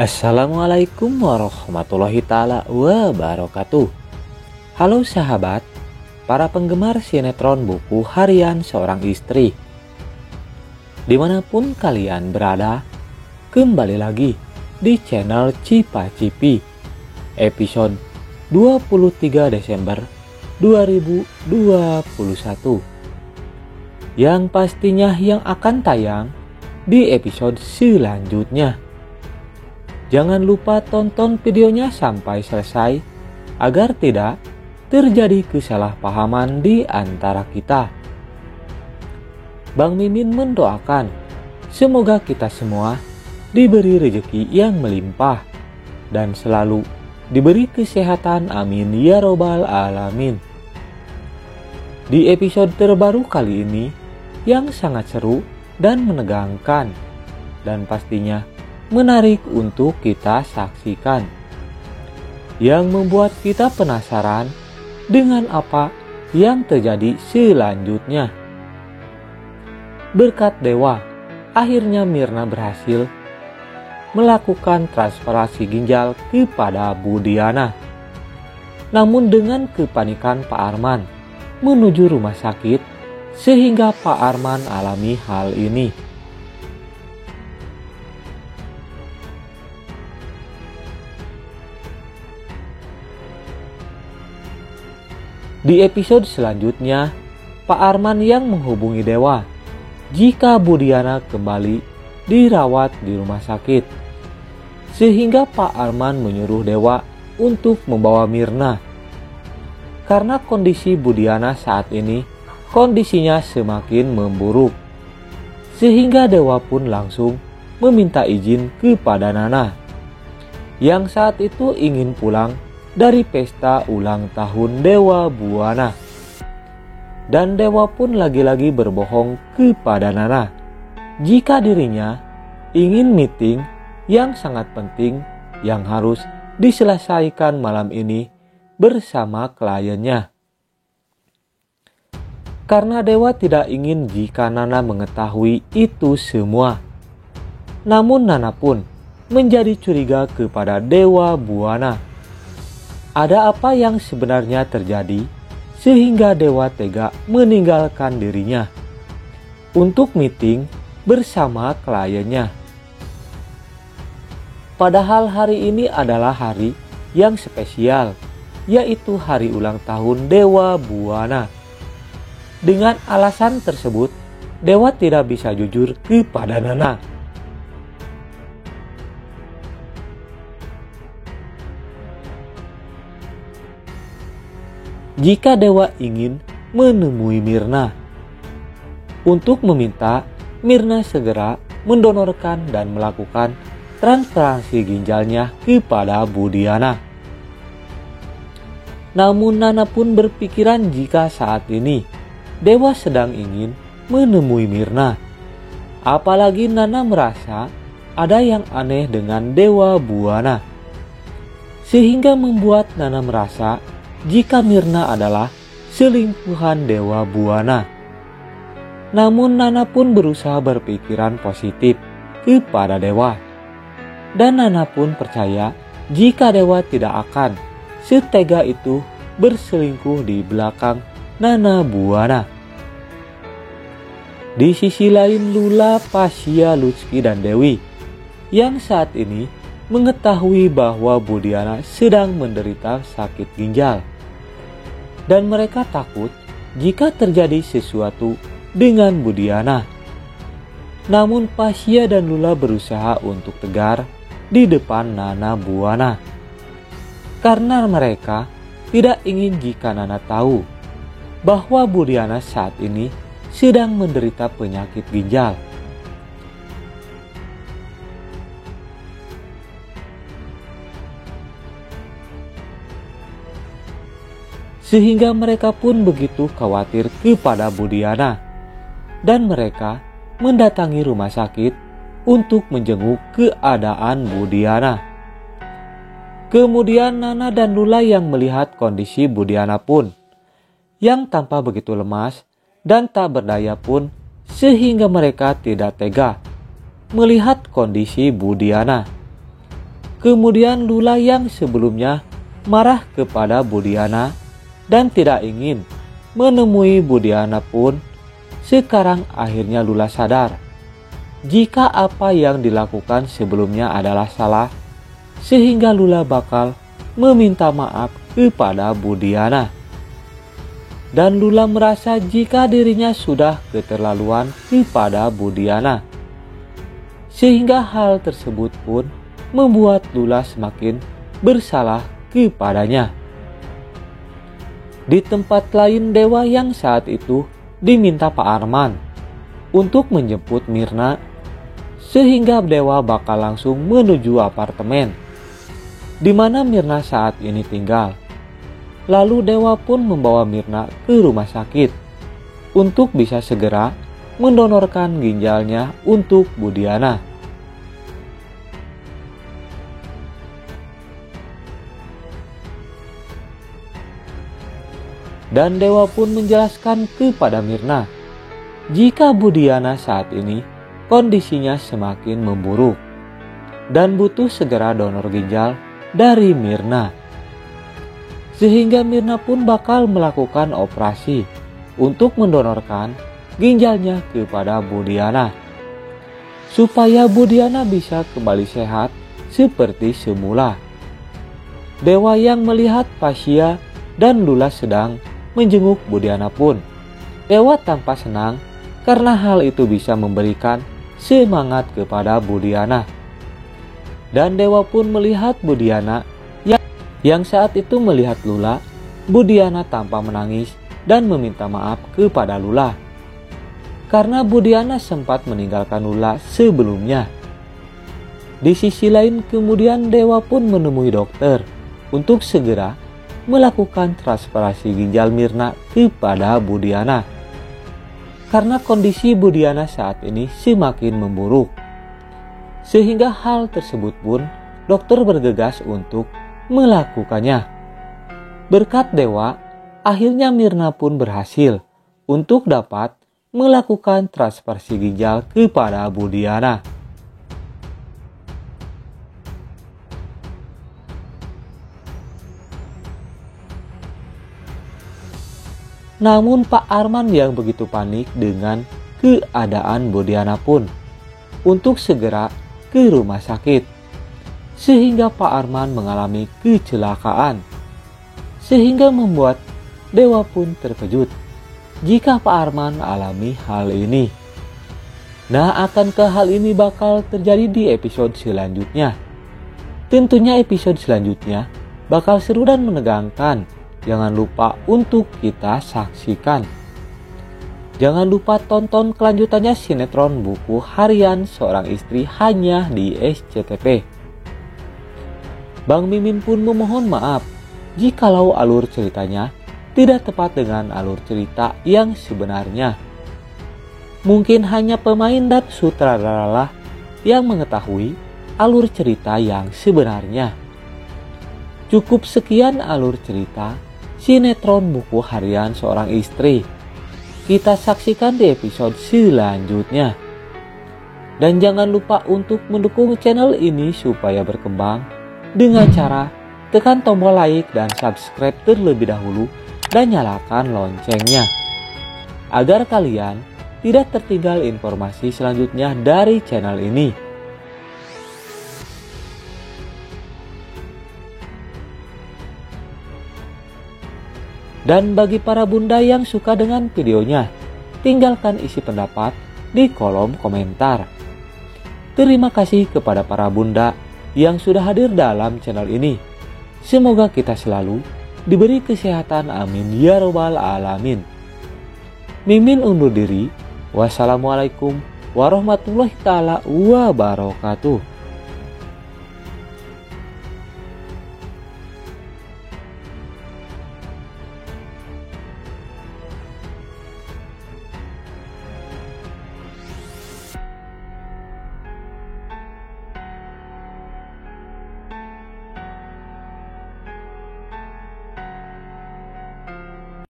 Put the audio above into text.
Assalamualaikum warahmatullahi ta'ala wabarakatuh. Halo sahabat, para penggemar sinetron buku harian seorang istri. Dimanapun kalian berada, kembali lagi di channel Cipa Cipi, episode 23 Desember 2021. Yang pastinya yang akan tayang di episode selanjutnya. Jangan lupa tonton videonya sampai selesai agar tidak terjadi kesalahpahaman di antara kita. Bang Mimin mendoakan semoga kita semua diberi rezeki yang melimpah dan selalu diberi kesehatan, amin ya robbal alamin. Di episode terbaru kali ini yang sangat seru dan menegangkan dan pastinya menarik untuk kita saksikan, yang membuat kita penasaran dengan apa yang terjadi selanjutnya. Berkat Dewa, akhirnya Mirna berhasil melakukan transplantasi ginjal kepada Bu Diana. Namun dengan kepanikan Pak Arman menuju rumah sakit sehingga Pak Arman alami hal ini. Di episode selanjutnya, Pak Arman yang menghubungi Dewa jika Bu Diana kembali dirawat di rumah sakit. Sehingga Pak Arman menyuruh Dewa untuk membawa Mirna. Karena kondisi Bu Diana saat ini, kondisinya semakin memburuk. Sehingga Dewa pun langsung meminta izin kepada Nana, yang saat itu ingin pulang dari pesta ulang tahun Dewa Buana. Dan Dewa pun lagi-lagi berbohong kepada Nana jika dirinya ingin meeting yang sangat penting yang harus diselesaikan malam ini bersama kliennya. Karena Dewa tidak ingin jika Nana mengetahui itu semua. Namun Nana pun menjadi curiga kepada Dewa Buana. Ada apa yang sebenarnya terjadi sehingga Dewa tega meninggalkan dirinya untuk meeting bersama kliennya. Padahal hari ini adalah hari yang spesial, yaitu hari ulang tahun Dewa Buana. Dengan alasan tersebut, Dewa tidak bisa jujur kepada Nana. Jika Dewa ingin menemui Mirna untuk meminta Mirna segera mendonorkan dan melakukan transplantasi ginjalnya kepada Bu Diana. Namun Nana pun berpikiran jika saat ini Dewa sedang ingin menemui Mirna. Apalagi Nana merasa ada yang aneh dengan Dewa Buana. Sehingga membuat Nana merasa jika Mirna adalah selingkuhan Dewa Buana. Namun Nana pun berusaha berpikiran positif kepada Dewa. Dan Nana pun percaya jika Dewa tidak akan setega itu berselingkuh di belakang Nana Buana. Di sisi lain Lula, Pasya, Lutfi, dan Dewi yang saat ini mengetahui bahwa Bu Diana sedang menderita sakit ginjal. Dan mereka takut jika terjadi sesuatu dengan Bu Diana. Namun Pasya dan Lula berusaha untuk tegar di depan Nana Buana. Karena mereka tidak ingin jika Nana tahu bahwa Bu Diana saat ini sedang menderita penyakit ginjal. Sehingga mereka pun begitu khawatir kepada Bu Diana. Dan mereka mendatangi rumah sakit untuk menjenguk keadaan Bu Diana. Kemudian Nana dan Lula yang melihat kondisi Bu Diana pun yang tampak begitu lemas dan tak berdaya pun sehingga mereka tidak tega melihat kondisi Bu Diana. Kemudian Lula yang sebelumnya marah kepada Budiana dan tidak ingin menemui Budiana pun sekarang akhirnya Lula sadar jika apa yang dilakukan sebelumnya adalah salah, sehingga Lula bakal meminta maaf kepada Budiana. Dan Lula merasa jika dirinya sudah keterlaluan kepada Budiana, sehingga hal tersebut pun membuat Lula semakin bersalah kepadanya. Di tempat lain, Dewa yang saat itu diminta Pak Arman untuk menjemput Mirna, sehingga Dewa bakal langsung menuju apartemen di mana Mirna saat ini tinggal. Lalu Dewa pun membawa Mirna ke rumah sakit untuk bisa segera mendonorkan ginjalnya untuk Budiana. Dan Dewa pun menjelaskan kepada Mirna jika Budiana saat ini kondisinya semakin memburuk dan butuh segera donor ginjal dari Mirna. Sehingga Mirna pun bakal melakukan operasi untuk mendonorkan ginjalnya kepada Budiana, supaya Budiana bisa kembali sehat seperti semula. Dewa yang melihat Pasya dan Lula sedang menjenguk Budiana pun, Dewa tampak senang karena hal itu bisa memberikan semangat kepada Budiana. Dan Dewa pun melihat Budiana yang saat itu melihat Lula. Budiana tampak menangis dan meminta maaf kepada Lula karena Budiana sempat meninggalkan Lula sebelumnya. Di sisi lain, kemudian Dewa pun menemui dokter untuk segera melakukan transplantasi ginjal Mirna kepada Budiana karena kondisi Budiana saat ini semakin memburuk. Sehingga hal tersebut pun dokter bergegas untuk melakukannya. Berkat Dewa, akhirnya Mirna pun berhasil untuk dapat melakukan transplantasi ginjal kepada Budiana. Namun Pak Arman yang begitu panik dengan keadaan Budiana pun untuk segera ke rumah sakit, sehingga Pak Arman mengalami kecelakaan, sehingga membuat Dewa pun terkejut jika Pak Arman alami hal ini. Nah, akankah hal ini bakal terjadi di episode selanjutnya? Tentunya episode selanjutnya bakal seru dan menegangkan. Jangan lupa untuk kita saksikan. Jangan lupa tonton kelanjutannya sinetron Buku Harian Seorang Istri hanya di SCTV. Bang Mimin pun memohon maaf jikalau alur ceritanya tidak tepat dengan alur cerita yang sebenarnya. Mungkin hanya pemain dan sutradara yang mengetahui alur cerita yang sebenarnya. Cukup sekian alur cerita sinetron Buku Harian Seorang Istri. Kita saksikan di episode selanjutnya. Dan jangan lupa untuk mendukung channel ini supaya berkembang dengan cara tekan tombol like dan subscribe terlebih dahulu dan nyalakan loncengnya agar kalian tidak tertinggal informasi selanjutnya dari channel ini. Dan bagi para bunda yang suka dengan videonya, tinggalkan isi pendapat di kolom komentar. Terima kasih kepada para bunda yang sudah hadir dalam channel ini. Semoga kita selalu diberi kesehatan, amin ya robbal alamin. Mimin undur diri. Wassalamualaikum warahmatullahi taala wabarakatuh.